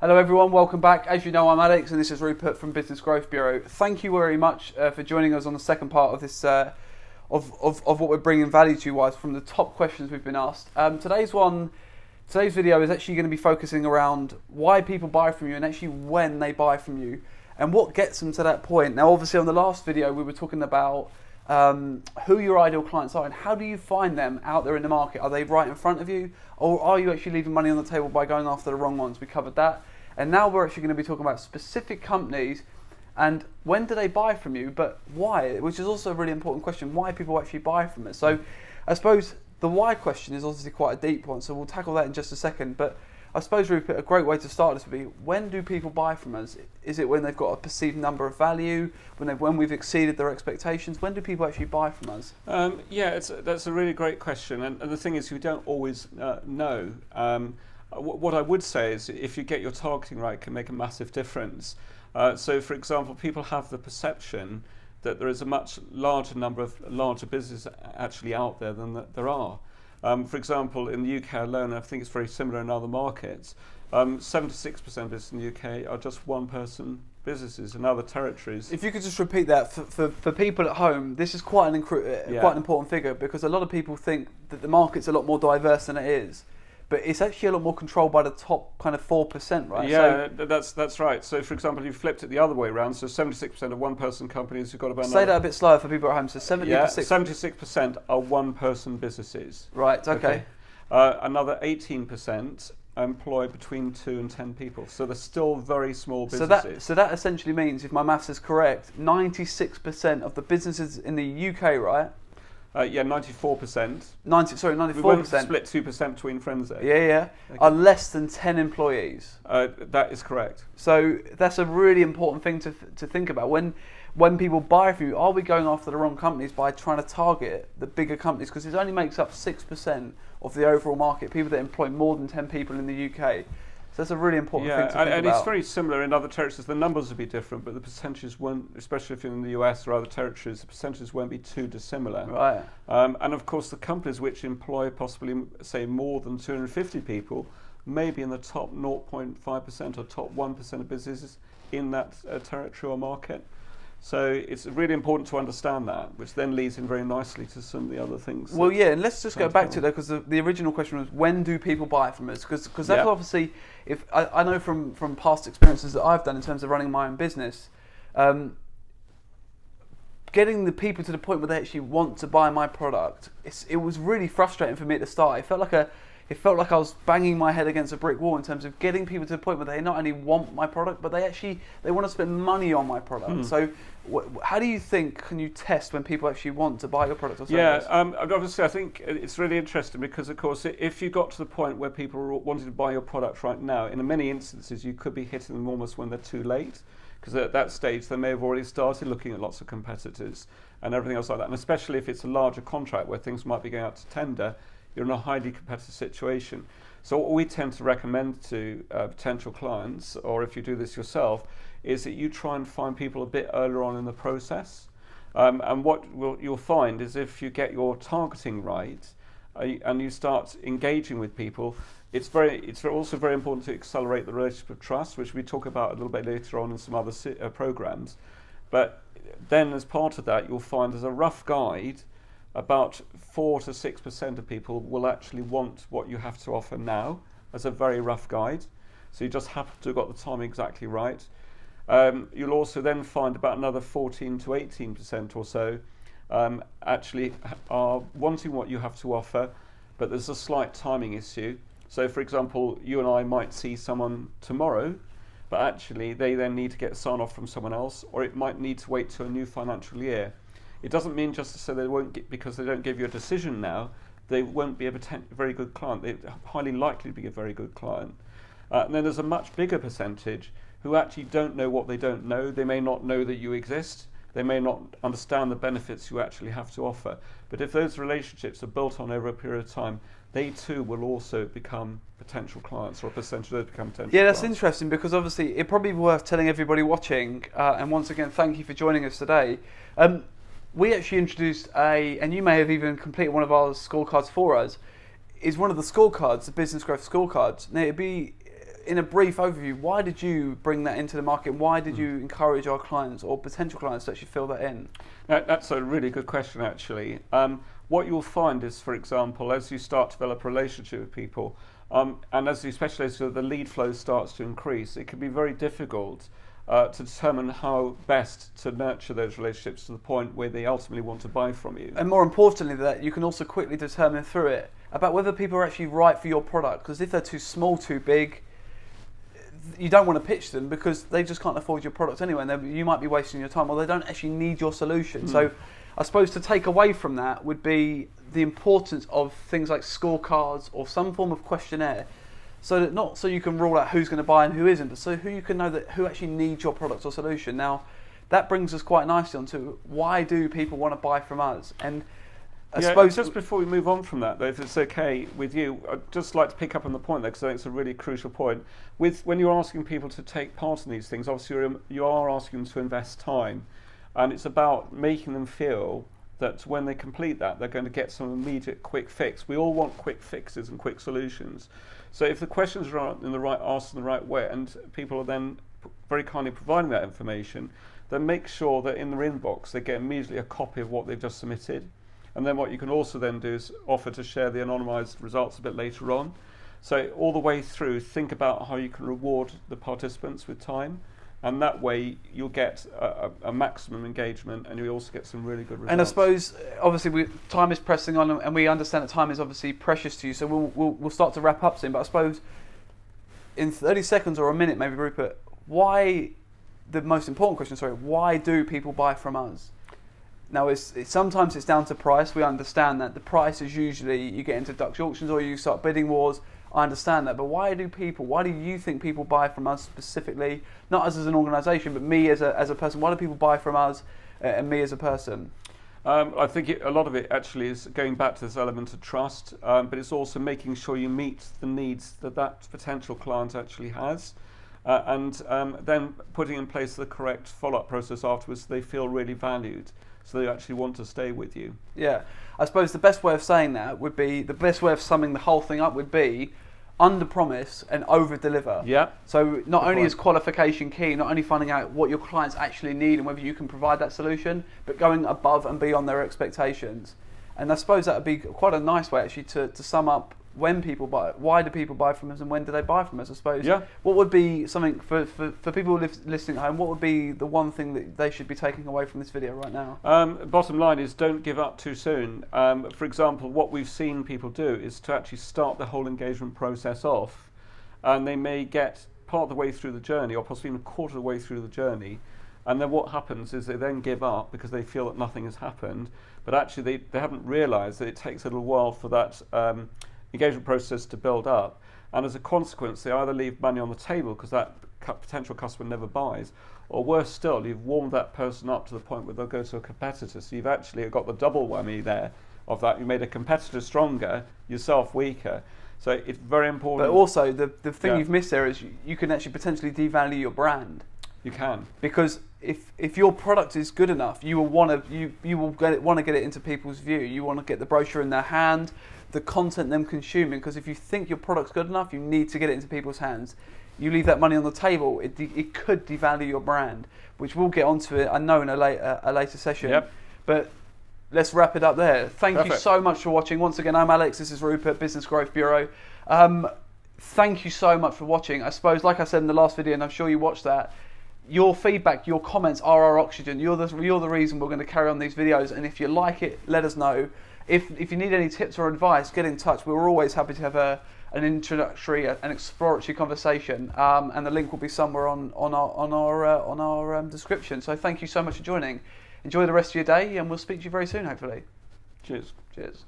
Hello everyone, welcome back. As you know, I'm Alex and this is Rupert from Business Growth Bureau. Thank you very much for joining us on the second part of this of what we're bringing value to you wise from the top questions we've been asked. Today's video is actually going to be focusing around why people buy from you and actually when they buy from you and what gets them to that point. Now obviously on the last video we were talking about who your ideal clients are and how do you find them out there in the market. Are they right in front of you or are you actually leaving money on the table by going after the wrong ones? We covered that. And now we're actually going to be talking about specific companies and when do they buy from you, but why, which is also a really important question, why people actually buy from us. So I suppose the why question is obviously quite a deep one, so we'll tackle that in just a second. But I suppose, Rupert, a great way to start this would be, when do people buy from us? Is it when they've got a perceived number of value, when we've exceeded their expectations? When do people actually buy from us? That's a really great question. And the thing is, we don't always know. What I would say is if you get your targeting right, it can make a massive difference. So for example, people have the perception that there is a much larger number of larger businesses actually out there than there are. For example, in the UK alone, I think it's very similar in other markets, 76% of business in the UK are just one-person businesses in other territories. If you could just repeat that for people at home, this is quite an important figure because a lot of people think that the market's a lot more diverse than it is. But it's actually a lot more controlled by the top kind of 4%, right? Yeah, that's right. So, for example, you flipped it the other way around. So, 76% of one-person companies have got about. Say that a bit slower for people at home. So, 76% are one-person businesses. Right. Okay. Another 18% employ between 2 and 10 people. So, they're still very small businesses. So that essentially means, if my maths is correct, 96% of the businesses in the UK, right? 94%. 94%. We won't split 2% between friends there. Yeah. Okay. Are less than 10 employees. That is correct. So that's a really important thing to think about. When people buy from you, are we going after the wrong companies by trying to target the bigger companies? Because it only makes up 6% of the overall market, people that employ more than 10 people in the UK. So that's a really important thing to think about. And it's very similar in other territories. The numbers will be different, but the percentages won't, especially if you're in the US or other territories, the percentages won't be too dissimilar. Right. And of course, the companies which employ possibly, say, more than 250 people may be in the top 0.5% or top 1% of businesses in that territory or market. So it's really important to understand that, which then leads in very nicely to some of the other things. Well, yeah, and let's just go back to that because the original question was, when do people buy from us? Because that's obviously, if I know from past experiences that I've done in terms of running my own business, getting the people to the point where they actually want to buy my product, it was really frustrating for me at the start. It felt like I was banging my head against a brick wall in terms of getting people to the point where they not only want my product, but they want to spend money on my product. So how do you think, can you test when people actually want to buy your product or service? Obviously I think it's really interesting because, of course, if you got to the point where people are wanting to buy your product right now, in many instances you could be hitting them almost when they're too late, because at that stage they may have already started looking at lots of competitors and everything else like that. And especially if it's a larger contract where things might be going out to tender, you're in a highly competitive situation. So what we tend to recommend to potential clients, or if you do this yourself, is that you try and find people a bit earlier on in the process. And what you'll find is if you get your targeting right and you start engaging with people, it's also very important to accelerate the relationship of trust, which we talk about a little bit later on in some other programs. But then as part of that, you'll find as a rough guide, about 4 to 6% of people will actually want what you have to offer now, as a very rough guide. So you just have to have got the time exactly right. You'll also then find about another 14 to 18% or so actually are wanting what you have to offer, but there's a slight timing issue. So for example, you and I might see someone tomorrow, but actually they then need to get sign-off from someone else, or it might need to wait till a new financial year. It doesn't mean just to say they won't get, because they don't give you a decision now, they won't be a very good client. They're highly likely to be a very good client. And then there's a much bigger percentage who actually don't know what they don't know. They may not know that you exist. They may not understand the benefits you actually have to offer. But if those relationships are built on over a period of time, they too will also become potential clients, or a percentage of those become potential Yeah, that's clients. interesting because obviously it probably be worth telling everybody watching, and once again, thank you for joining us today. We actually introduced and you may have even completed one of our scorecards for us, is one of the scorecards, the Business Growth scorecards. Now, it'd be in a brief overview, why did you bring that into the market? Why did you encourage our clients or potential clients to actually fill that in? That's a really good question, actually. What you'll find is, for example, as you start to develop a relationship with people, and as you specialise, so the lead flow starts to increase, it can be very difficult to determine how best to nurture those relationships to the point where they ultimately want to buy from you. And more importantly, that you can also quickly determine through it about whether people are actually right for your product. Because if they're too small, too big, you don't want to pitch them because they just can't afford your product anyway, and you might be wasting your time, or they don't actually need your solution. So I suppose to take away from that would be the importance of things like scorecards or some form of questionnaire, so that not so you can rule out who's going to buy and who isn't, but so who you can know that who actually needs your product or solution. Now, that brings us quite nicely onto why do people want to buy from us? And I suppose just before we move on from that, though, if it's okay with you, I'd just like to pick up on the point there because I think it's a really crucial point. When you're asking people to take part in these things, obviously you are asking them to invest time, and it's about making them feel that when they complete that, they're going to get some immediate quick fix. We all want quick fixes and quick solutions. So if the questions are asked in the right way, and people are then very kindly providing that information, then make sure that in their inbox they get immediately a copy of what they've just submitted. And then what you can also then do is offer to share the anonymised results a bit later on. So all the way through, think about how you can reward the participants with time. And that way you'll get a maximum engagement, and you also get some really good results. And I suppose, obviously, time is pressing on, and we understand that time is obviously precious to you, so we'll start to wrap up soon. But I suppose in 30 seconds or a minute, maybe, Rupert, the most important question, why do people buy from us? Now, sometimes it's down to price. We understand that. The price is usually, you get into Dutch auctions or you start bidding wars. I understand that. But why do you think people buy from us specifically? Not us as an organisation, but me as a person. Why do people buy from us and me as a person? I think a lot of it actually is going back to this element of trust, but it's also making sure you meet the needs that potential client actually has. And then putting in place the correct follow-up process afterwards so they feel really valued, so they actually want to stay with you. Yeah, I suppose the best way of saying that would be, the best way of summing the whole thing up would be under-promise and over-deliver. Yeah. So not only is qualification key, not only finding out what your clients actually need and whether you can provide that solution, but going above and beyond their expectations. And I suppose that would be quite a nice way actually to sum up when people buy, why do people buy from us and when do they buy from us, I suppose. Yeah. What would be something for people listening at home, what would be the one thing that they should be taking away from this video right now? Bottom line is don't give up too soon. For example, what we've seen people do is to actually start the whole engagement process off, and they may get part of the way through the journey or possibly even a quarter of the way through the journey, and then what happens is they then give up because they feel that nothing has happened, but actually they haven't realised that it takes a little while for that engagement process to build up, and as a consequence they either leave money on the table because that potential customer never buys, or worse still, you've warmed that person up to the point where they'll go to a competitor, so you've actually got the double whammy there of that. You made a competitor stronger, yourself weaker. So it's very important. But also the thing you've missed there is you can actually potentially devalue your brand. You can, because if your product is good enough, you will want to get it into people's view. You want to get the brochure in their hand, the content them consuming. Because if you think your product's good enough, you need to get it into people's hands. You leave that money on the table, it could devalue your brand, which we'll get onto it, I know, in a later session. Yep. But let's wrap it up there. Thank you so much for watching. Once again, I'm Alex. This is Rupert, Business Growth Bureau. Thank you so much for watching. I suppose, like I said in the last video, and I'm sure you watched that, your feedback, your comments are our oxygen. You're the reason we're going to carry on these videos. And if you like it, let us know. If you need any tips or advice, get in touch. We're always happy to have an introductory, an exploratory conversation. And the link will be somewhere on our description. So thank you so much for joining. Enjoy the rest of your day, and we'll speak to you very soon, hopefully. Cheers. Cheers.